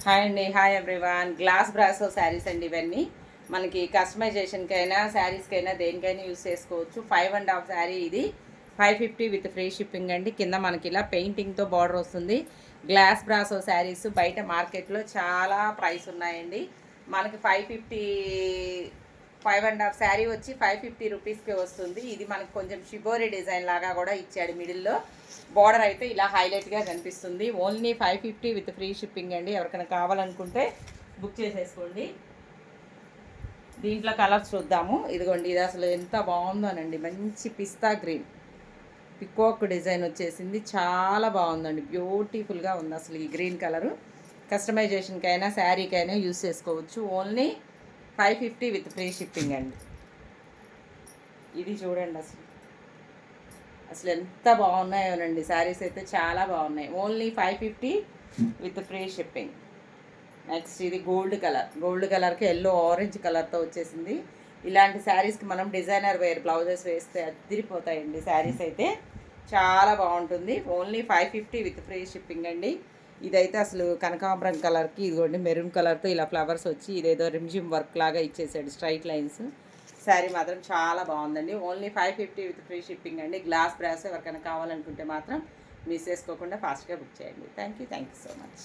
Hi అండి, hi everyone. Glass brasso saris అండి ఇవన్నీ. మనకి కస్టమైజేషన్కైనా శారీస్కైనా దేనికైనా యూస్ చేసుకోవచ్చు. 5.5 శారీ ఇది 550 విత్ ఫ్రీ షిప్పింగ్ అండి. కింద మనకి ఇలా పెయింటింగ్తో బార్డర్ వస్తుంది. గ్లాస్ బ్రాసో శారీస్ బయట మార్కెట్లో చాలా ప్రైస్ ఉన్నాయండి. మనకి 5.5 శారీ వచ్చి 550 రూపీస్కి వస్తుంది. ఇది మనకి కొంచెం షిబోరి డిజైన్ లాగా కూడా ఇచ్చాడు. మిడిల్లో బార్డర్ అయితే ఇలా హైలైట్గా కనిపిస్తుంది. ఓన్లీ 550 విత్ ఫ్రీ షిప్పింగ్ అండి. ఎవరికైనా కావాలనుకుంటే బుక్ చేసేసుకోండి. దీంట్లో కలర్స్ చూద్దాము. ఇదిగోండి, ఇది అసలు ఎంత బాగుందోనండి. మంచి పిస్తా గ్రీన్ పికాక్ డిజైన్ వచ్చేసింది. చాలా బాగుందండి, బ్యూటిఫుల్గా ఉంది అసలు ఈ గ్రీన్ కలరు. కస్టమైజేషన్కైనా శారీకైనా యూస్ చేసుకోవచ్చు. ఓన్లీ 550 విత్ ఫ్రీ షిప్పింగ్ అండి. ఇది చూడండి, అసలు ఎంత బాగున్నాయోనండి. శారీస్ అయితే చాలా బాగున్నాయి. Only 550 with free shipping. Next ఇది గోల్డ్ కలర్కి ఎల్లో ఆరెంజ్ కలర్తో వచ్చేసింది. ఇలాంటి శారీస్కి మనం డిజైనర్ వేర్ బ్లౌజెస్ వేస్తే అదిరిపోతాయండి. శారీస్ అయితే చాలా బాగుంటుంది. ఓన్లీ 550 విత్ ఫ్రీ షిప్పింగ్ అండి. ఇదైతే అసలు కనకాంబరం కలర్కి ఇదిగోండి మెరూన్ కలర్తో ఇలా ఫ్లవర్స్ వచ్చి ఇదేదో రిమ్జిమ్ వర్క్ లాగా ఇచ్చేసాడు, స్ట్రైట్ లైన్స్. శారీ మాత్రం చాలా బాగుందండి. ఓన్లీ 550 విత్ ఫ్రీ షిప్పింగ్ అండి. గ్లాస్ బ్రాస్ ఎవరికైనా కావాలనుకుంటే మాత్రం మిస్ చేసుకోకుండా ఫాస్ట్గా బుక్ చేయండి. Thank you so much.